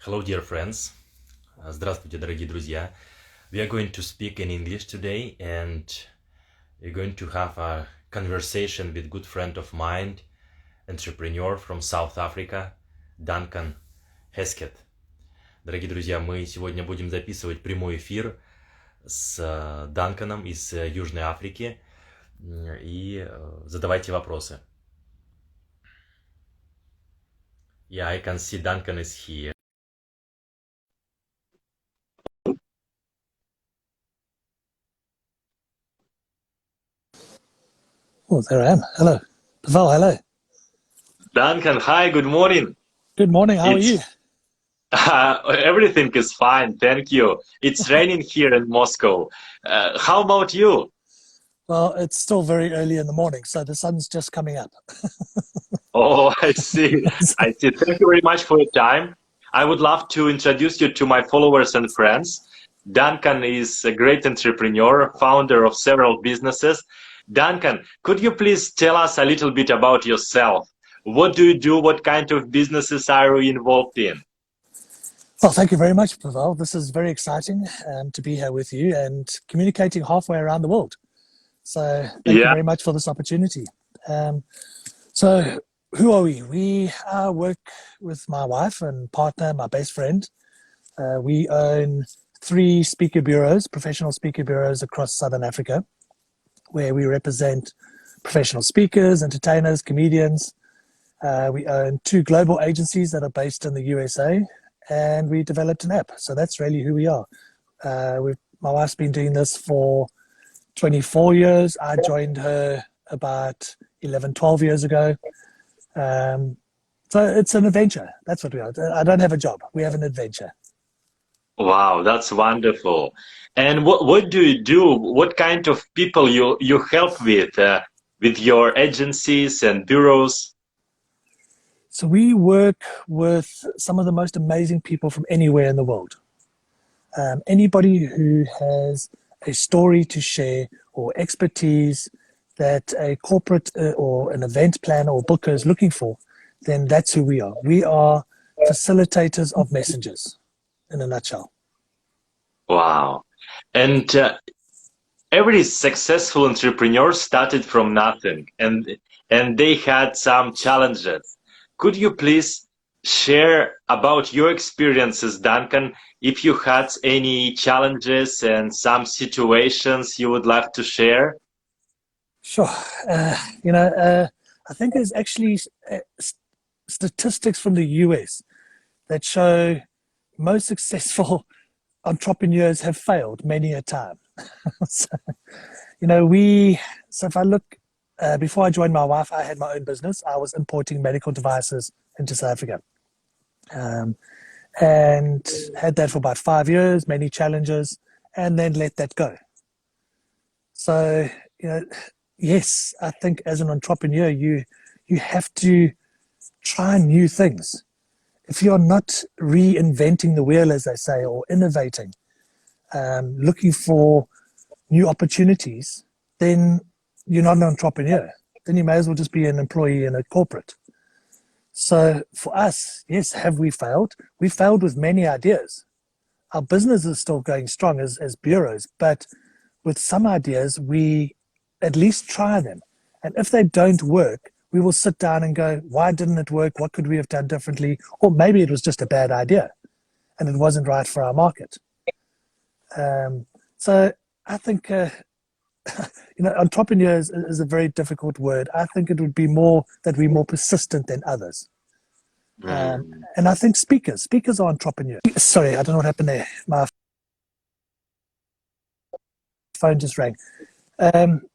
Hello, dear friends. Здравствуйте, дорогие друзья. We are going to speak in English today, and we're going to have a conversation with good friend of mine, entrepreneur from South Africa, Duncan, Hesketh. Дорогие друзья, мы сегодня будем записывать прямой эфир с Данканом из Южной Африки, и задавайте вопросы. Yeah, I can see Duncan is here. Oh, there I am. Hello. Pavel, hello. Duncan, hi, good morning. Good morning. How are you? Everything is fine, thank you. It's raining here in Moscow. How about you? Well, it's still very early in the morning, so the sun's just coming up. Oh, I see. I see. Thank you very much for your time. I would love to introduce you to my followers and friends. Duncan is a great entrepreneur, founder of several businesses. Duncan, could you please tell us a little bit about yourself? What do you do? What kind of businesses are you involved in? Well, thank you very much, Pavel. This is very exciting to be here with you and communicating halfway around the world. So thank you very much for this opportunity. So who are we? We work with my wife and partner, my best friend. We own 3 speaker bureaus, professional speaker bureaus across Southern Africa, where we represent professional speakers, entertainers, comedians. We own 2 global agencies that are based in the USA, and we developed an app. So that's really who we are. My wife's been doing this for 24 years. I joined her about 11, 12 years ago. So it's an adventure. That's what we are. I don't have a job. We have an adventure. Wow, that's wonderful. And what do you do? What kind of people you help with your agencies and bureaus? So we work with some of the most amazing people from anywhere in the world. Anybody who has a story to share or expertise that a corporate or an event planner or booker is looking for, then that's who we are. We are facilitators of messengers, in a nutshell. Wow. And every successful entrepreneur started from nothing, and they had some challenges. Could you please share about your experiences, Duncan, if you had any challenges and some situations you would like to share? Sure. I think there's actually statistics from the US that show most successful entrepreneurs have failed many a time. So if I look, before I joined my wife, I had my own business. I was importing medical devices into South Africa. And had that for about 5 years, many challenges, and then let that go. So, yes, I think as an entrepreneur, you have to try new things. If you're not reinventing the wheel, as they say, or innovating, looking for new opportunities, then you're not an entrepreneur. Then you may as well just be an employee in a corporate. So for us, yes, have we failed? We failed with many ideas. Our business is still going strong as bureaus, but with some ideas, we at least try them. And if they don't work, we will sit down and go, why didn't it work? What could we have done differently? Or maybe it was just a bad idea and it wasn't right for our market. So I think, entrepreneurs is a very difficult word. I think it would be more that we're more persistent than others. And I think speakers are entrepreneurs. Sorry, I don't know what happened there. My phone just rang.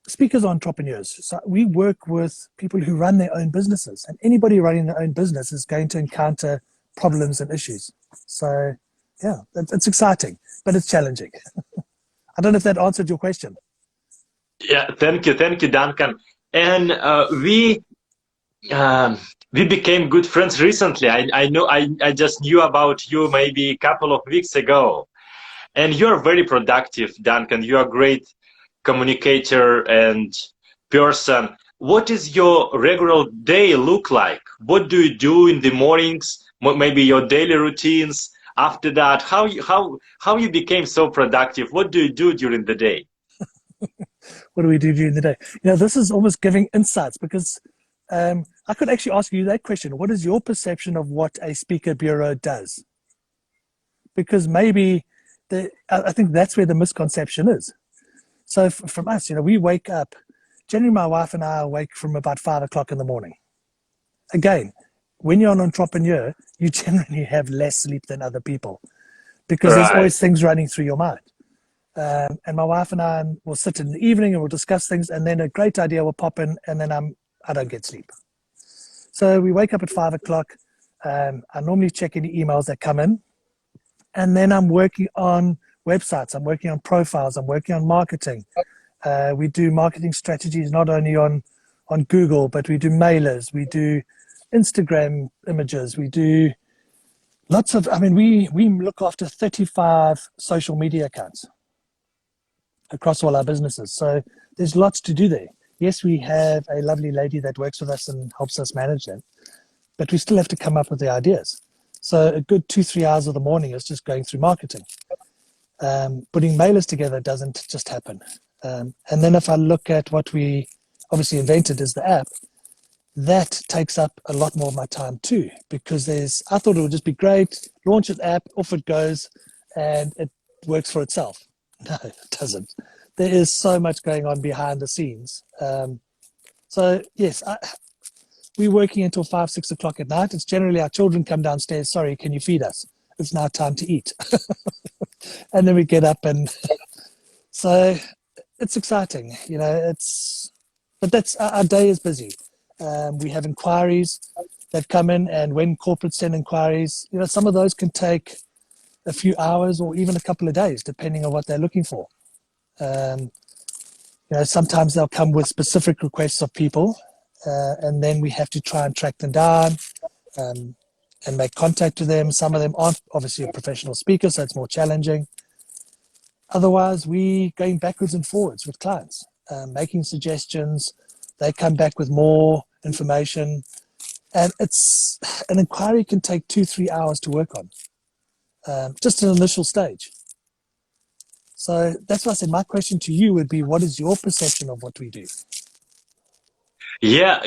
Speakers are entrepreneurs. So we work with people who run their own businesses, and anybody running their own business is going to encounter problems and issues. So yeah, it's exciting, but it's challenging. I don't know if that answered your question. Yeah, thank you, Duncan. And we became good friends recently. I just knew about you maybe a couple of weeks ago, and you're very productive, Duncan. You are a great communicator and person. What is your regular day look like? What do you do in the mornings? Maybe your daily routines. after that, how you became so productive? What do you do during the day? What do we do during the day? This is almost giving insights, because I could actually ask you that question. What is your perception of what a speaker bureau does? Because maybe I think that's where the misconception is. So from us, we wake up, generally my wife and I awake from about 5 o'clock in the morning. Again, when you're an entrepreneur, you generally have less sleep than other people, because there's always things running through your mind. And my wife and I will sit in the evening and we'll discuss things, and then a great idea will pop in, and then I don't get sleep. So we wake up at 5 o'clock. I normally check any emails that come in, and then I'm working on websites, I'm working on profiles, I'm working on marketing. We do marketing strategies not only on Google, but we do mailers, we do Instagram images, we do lots of, we look after 35 social media accounts across all our businesses. So there's lots to do there. Yes, we have a lovely lady that works with us and helps us manage them, but we still have to come up with the ideas. So a good 2-3 hours of the morning is just going through marketing. Putting mailers together doesn't just happen. And then if I look at what we obviously invented is the app, that takes up a lot more of my time too, because I thought it would just be great, launch an app, off it goes, and it works for itself. No, it doesn't. There is so much going on behind the scenes. So yes, we're working until 5-6 o'clock at night. It's generally our children come downstairs, sorry, can you feed us? It's now time to eat. And then we get up, and so it's exciting, but that's our day is busy. We have inquiries that come in, and when corporates send inquiries, some of those can take a few hours or even a couple of days, depending on what they're looking for. Sometimes they'll come with specific requests of people, and then we have to try and track them down and make contact with them. Some of them aren't obviously a professional speaker, so it's more challenging. Otherwise, we going backwards and forwards with clients, making suggestions. They come back with more information, and an inquiry can take 2-3 hours to work on, just an initial stage. So that's why I said my question to you would be, what is your perception of what we do? Yeah,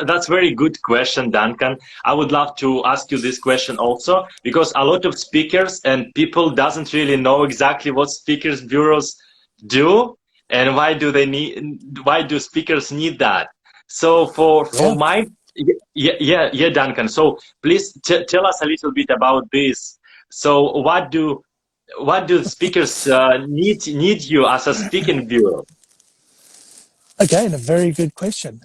that's very good question, Duncan. I would love to ask you this question also, because a lot of speakers and people doesn't really know exactly what speakers bureaus do, and why do speakers need that? So for Duncan, so please tell us a little bit about this. So what do speakers need you as a speaking bureau? Again, a very good question.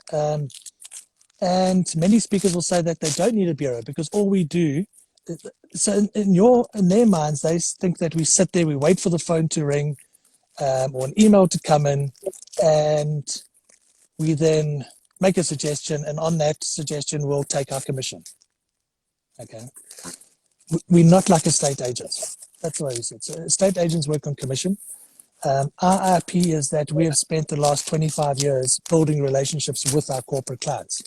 And many speakers will say that they don't need a bureau, because all we do, so in their minds, they think that we sit there, we wait for the phone to ring, or an email to come in, and we then make a suggestion, and on that suggestion, we'll take our commission. Okay. We're not like estate agents. That's the way we said. So estate agents work on commission. Our IP is that we have spent the last 25 years building relationships with our corporate clients.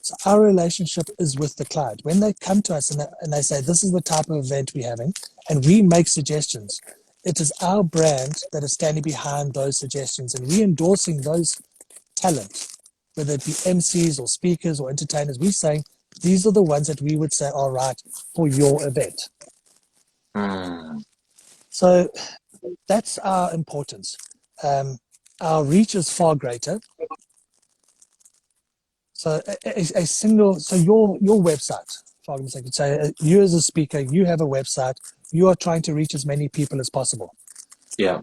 So our relationship is with the client. When they come to us and they say, this is the type of event we're having, and we make suggestions, it is our brand that is standing behind those suggestions, and we're endorsing those talent, whether it be MCs or speakers or entertainers. We're saying these are the ones that we would say are right for your event. So that's our importance. Our reach is far greater. So your website, for argument's sake, say you as a speaker, you have a website, you are trying to reach as many people as possible. Yeah.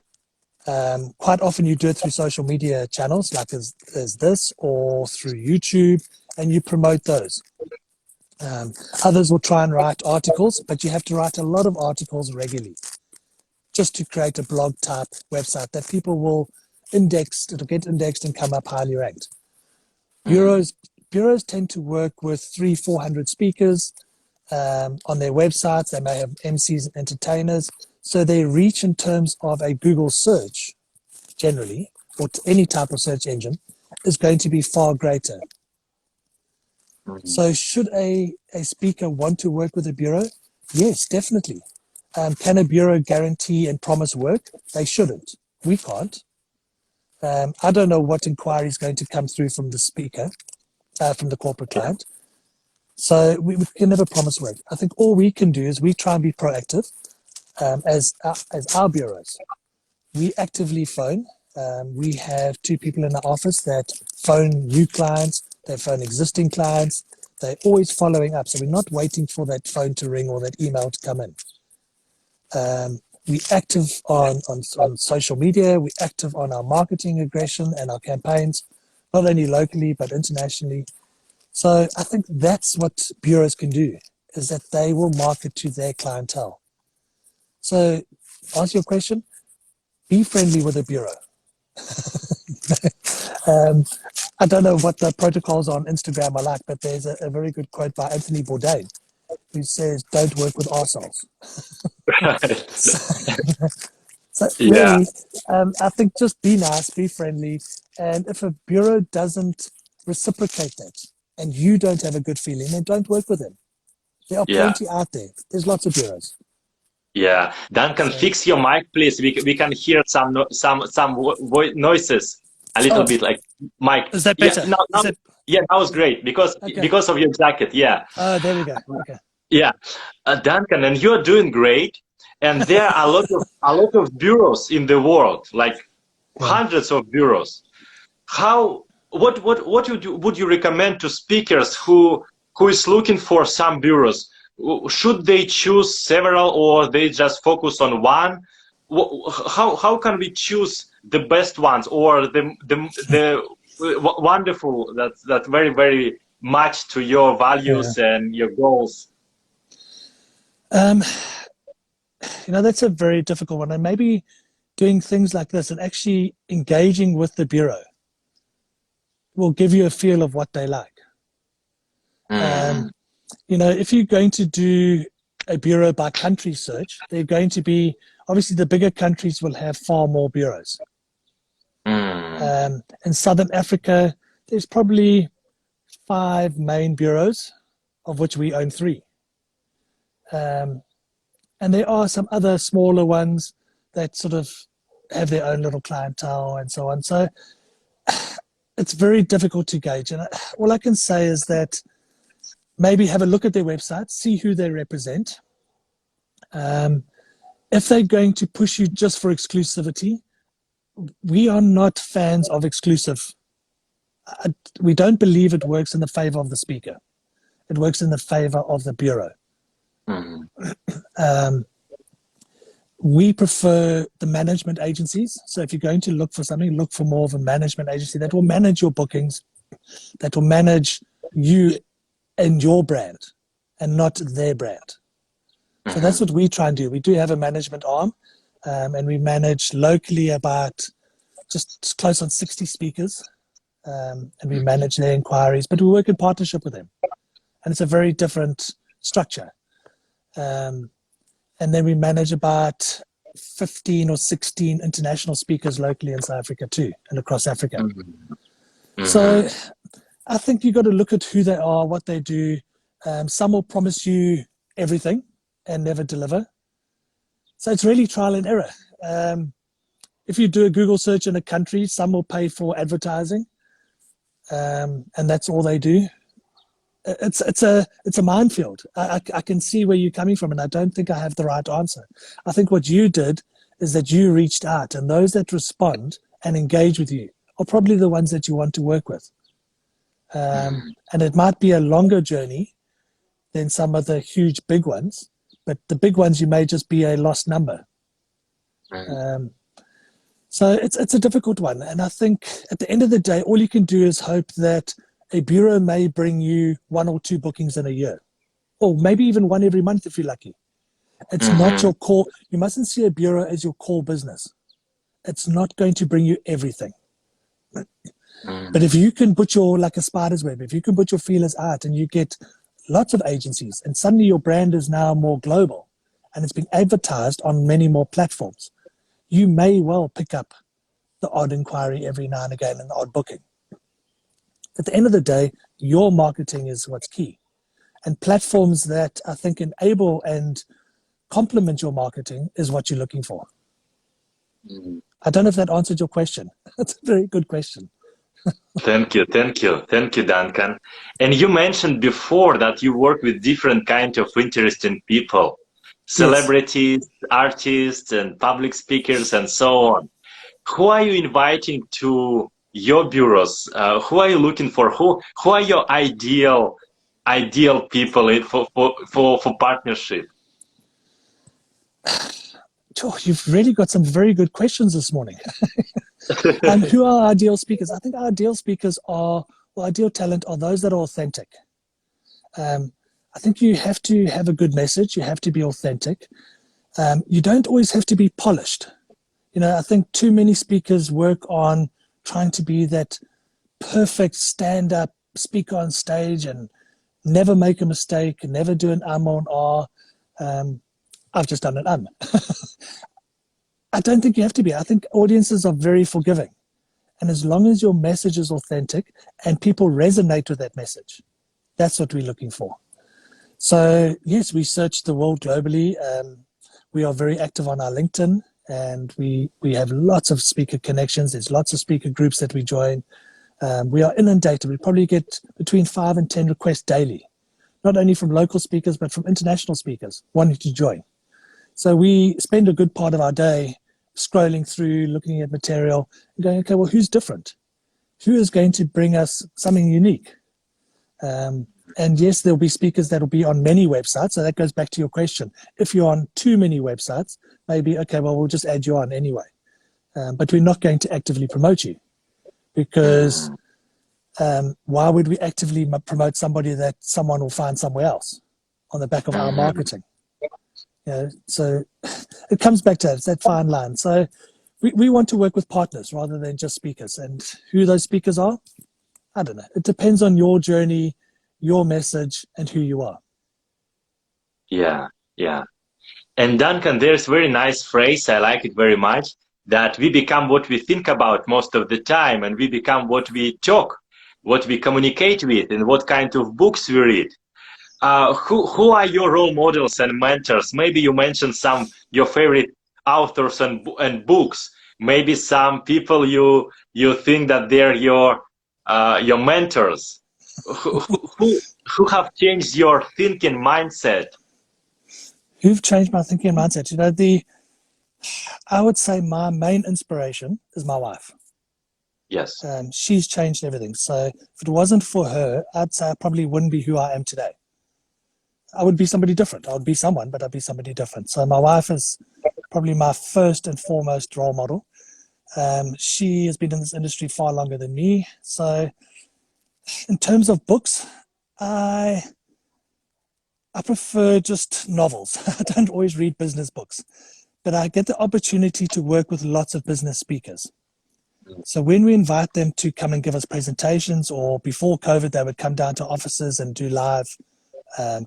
Quite often you do it through social media channels like as this, or through YouTube, and you promote those. Others will try and write articles, but you have to write a lot of articles regularly just to create a blog type website that people will index, it'll get indexed and come up highly ranked. Bureaus tend to work with 300-400 speakers on their websites. They may have MCs and entertainers. So their reach in terms of a Google search, generally, or any type of search engine, is going to be far greater. So should a speaker want to work with a bureau? Yes, definitely. Can a bureau guarantee and promise work? They shouldn't. We can't. I don't know what inquiry is going to come through from the speaker, from the corporate client. So we can never promise work. I think all we can do is we try and be proactive as our bureaus. We actively phone. We have 2 people in the office that phone new clients, they phone existing clients. They're always following up. So we're not waiting for that phone to ring or that email to come in. We're active on social media. We're active on our marketing aggression and our campaigns, not only locally, but internationally. So I think that's what bureaus can do, is that they will market to their clientele. So answer your question, be friendly with a bureau. I don't know what the protocols on Instagram are like, but there's a very good quote by Anthony Bourdain who says, "Don't work with arseholes." So Yeah. really, I think just be nice, be friendly, and if a bureau doesn't reciprocate that, and you don't have a good feeling, then don't work with them. There are Yeah. plenty out there. There's lots of bureaus. Yeah. Duncan, So, fix your mic, please. We can hear some noises a little bit like mic. is that Yeah. better? Yeah, that was great Okay? because of your jacket. Yeah. There we go. Okay. Yeah. Duncan, and you're doing great. And there are a lot of bureaus in the world, like hundreds of bureaus. What would you recommend to speakers who is looking for some bureaus? Should they choose several, or they just focus on one? How can we choose the best ones, or the wonderful that very very much to your values and your goals? That's a very difficult one, and maybe doing things like this and actually engaging with the bureau will give you a feel of what they like. If you're going to do a bureau by country search, they're going to be, obviously the bigger countries will have far more bureaus. In Southern Africa, there's probably 5 main bureaus, of which we own 3. And there are some other smaller ones that sort of have their own little clientele and so on. So it's very difficult to gauge. And all I can say is that maybe have a look at their website, see who they represent. If they're going to push you just for exclusivity, we are not fans of exclusive. We don't believe it works in the favor of the speaker. It works in the favor of the bureau. We prefer the management agencies. So if you're going to look for something, look for more of a management agency that will manage your bookings, that will manage you and your brand and not their brand. So that's what we try and do. We do have a management arm, and we manage locally about just close on 60 speakers, and we manage their inquiries, but we work in partnership with them. And it's a very different structure. And then we manage about 15 or 16 international speakers locally in South Africa too, and across Africa. So I think you've got to look at who they are, what they do. Some will promise you everything and never deliver. So it's really trial and error. If you do a Google search in a country, some will pay for advertising, and that's all they do. It's a minefield. I can see where you're coming from, and I don't think I have the right answer. I think what you did is that you reached out, and those that respond and engage with you are probably the ones that you want to work with. And it might be a longer journey than some of the huge big ones, but the big ones you may just be a lost number. So it's a difficult one, and I think at the end of the day, all you can do is hope that a bureau may bring you 1 or 2 bookings in a year, or maybe even 1 every month if you're lucky. It's not your core. You mustn't see a bureau as your core business. It's not going to bring you everything. But if you can put like a spider's web, if you can put your feelers out and you get lots of agencies, and suddenly your brand is now more global and it's being advertised on many more platforms, you may well pick up the odd inquiry every now and again and the odd booking. At the end of the day, your marketing is what's key. And platforms that I think enable and complement your marketing is what you're looking for. I don't know if that answered your question. That's a very good question. Thank you, Duncan. And you mentioned before that you work with different kind of interesting people, celebrities, yes, artists, and public speakers, and so on. Who are you inviting to your bureaus? Who are you looking for? Who are your ideal people for partnership? Oh, you've really got some very good questions this morning. And who are our ideal speakers? I think our ideal speakers or ideal talent are those that are authentic. I think you have to have a good message. You have to be authentic. You don't always have to be polished. You know, I think too many speakers work on trying to be that perfect stand-up speaker on stage and never make a mistake, never do an or an ah. I've just done an I don't think you have to be. I think audiences are very forgiving. And as long as your message is authentic and people resonate with that message, that's what we're looking for. So, yes, we search the world globally. We are very active on our LinkedIn, and we have lots of speaker connections. There's lots of speaker groups that we join. We are inundated. We probably get between 5 and 10 requests daily, not only from local speakers, but from international speakers wanting to join. So we spend a good part of our day scrolling through, looking at material, and going, okay, well, who's different? Who is going to bring us something unique? And yes, there'll be speakers that will be on many websites. So that goes back to your question. If you're on too many websites, maybe, okay, well, we'll just add you on anyway. But we're not going to actively promote you, because why would we actively promote somebody that someone will find somewhere else on the back of our marketing? You know, so it comes back to that. It's that fine line. So we want to work with partners rather than just speakers. And who those speakers are, I don't know. It depends on your journey, your message, and who you are. Yeah. And Duncan, there's a very nice phrase, I like it very much, that we become what we think about most of the time, and we become what we talk, what we communicate with, and what kind of books we read. Who are your role models and mentors? Maybe you mentioned some your favorite authors and books. Maybe some people you think that they're your mentors. Who have changed your thinking mindset? Who've changed my thinking mindset? You know, I would say my main inspiration is my wife. Yes. She's changed everything. So if it wasn't for her, I'd say I probably wouldn't be who I am today. I would be somebody different. I would be someone, but I'd be somebody different. So my wife is probably my first and foremost role model. She has been in this industry far longer than me. So in terms of books, I prefer just novels. I don't always read business books, but I get the opportunity to work with lots of business speakers. So when we invite them to come and give us presentations, or before COVID, they would come down to offices and do live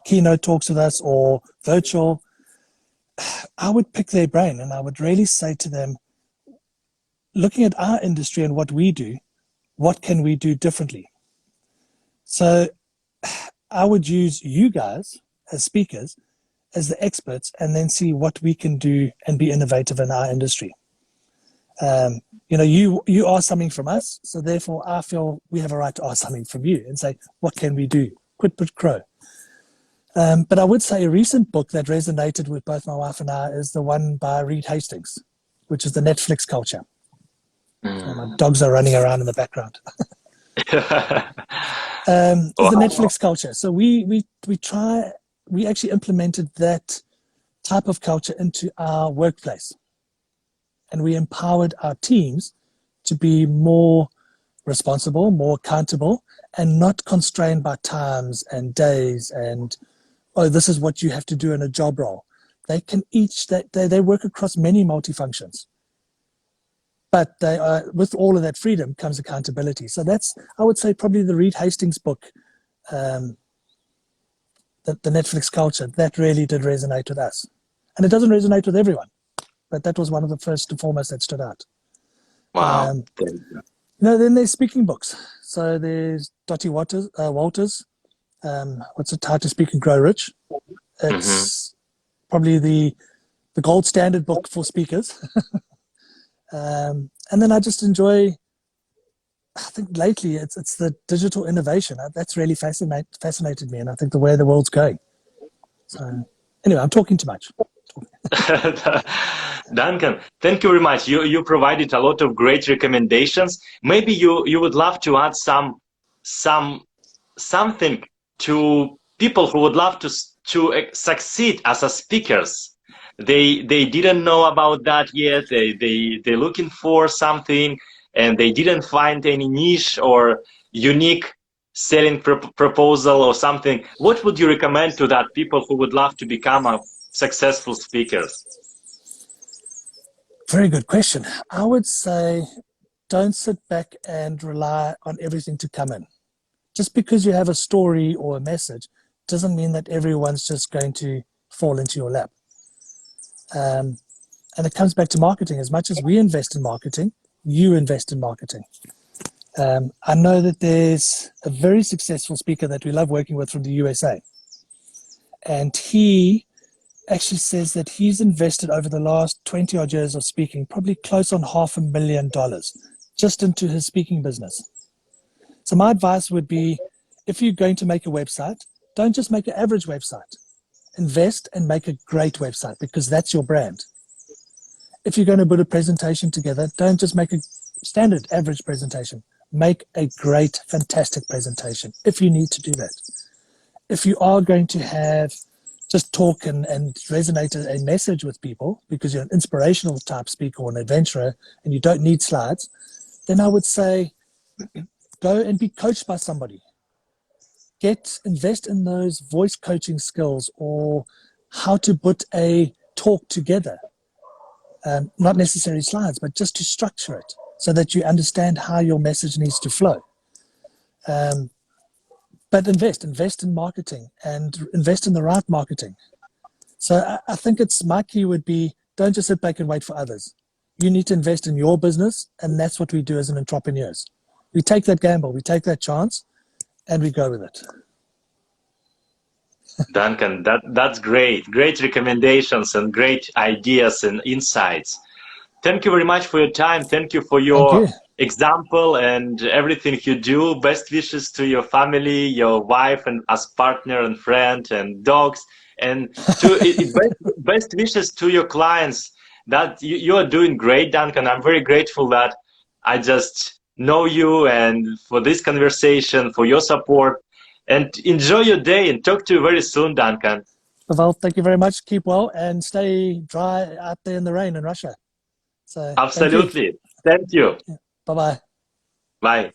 keynote talks with us or virtual, I would pick their brain and I would really say to them, looking at our industry and what we do, what can we do differently? So I would use you guys as speakers, as the experts, and then see what we can do and be innovative in our industry. You know, you ask something from us, so therefore I feel we have a right to ask something from you and say, what can we do? Quid pro quo. But I would say a recent book that resonated with both my wife and I is the one by Reed Hastings, which is The Netflix Culture. My dogs are running around in the background. The Netflix Culture. So we actually implemented that type of culture into our workplace. And we empowered our teams to be more responsible, more accountable, and not constrained by times and days and, oh, this is what you have to do in a job role. They can they work across many multifunctions. But with all of that freedom comes accountability. So that's, I would say, probably the Reed Hastings book, the Netflix Culture, that really did resonate with us. And it doesn't resonate with everyone, but that was one of the first and foremost that stood out. Wow. Then there's speaking books. So there's Dottie Walters, what's it, How to Speak and Grow Rich. It's probably the gold standard book for speakers. And then I just enjoy, I think lately it's the digital innovation. That's really fascinated me, and I think the way the world's going. So anyway, I'm talking too much. Duncan, thank you very much. You provided a lot of great recommendations. Maybe you would love to add something to people who would love to succeed as a speakers. They didn't know about that yet. They're looking for something and they didn't find any niche or unique selling proposal or something. What would you recommend to that people who would love to become a successful speakers? Very good question. I would say don't sit back and rely on everything to come in. Just because you have a story or a message doesn't mean that everyone's just going to fall into your lap. And it comes back to marketing. As much as we invest in marketing, you invest in marketing. I know that there's a very successful speaker that we love working with from the USA. And he actually says that he's invested over the last 20 odd years of speaking, probably close on $500,000 just into his speaking business. So my advice would be, if you're going to make a website, don't just make an average website. Invest and make a great website, because that's your brand. If you're going to put a presentation together, don't just make a standard average presentation. Make a great, fantastic presentation if you need to do that. If you are going to have just talk and resonate a message with people because you're an inspirational type speaker or an adventurer and you don't need slides, then I would say go and be coached by somebody. Invest in those voice coaching skills or how to put a talk together. Not necessarily slides, but just to structure it so that you understand how your message needs to flow. But invest in marketing and invest in the right marketing. So I think my key would be, don't just sit back and wait for others. You need to invest in your business, and that's what we do as an entrepreneurs. We take that gamble, we take that chance, and we go with it. Duncan, that's great. Great recommendations and great ideas and insights. Thank you very much for your time. Thank you for your example and everything you do. Best wishes to your family, your wife, and as partner and friend and dogs. And best wishes to your clients. That you are doing great, Duncan. I'm very grateful that I just know you, and for this conversation, for your support. And enjoy your day, and talk to you very soon, Duncan. Pavel, thank you very much. Keep well and stay dry out there in the rain in Russia. So absolutely. Thank you. Bye-bye. Bye.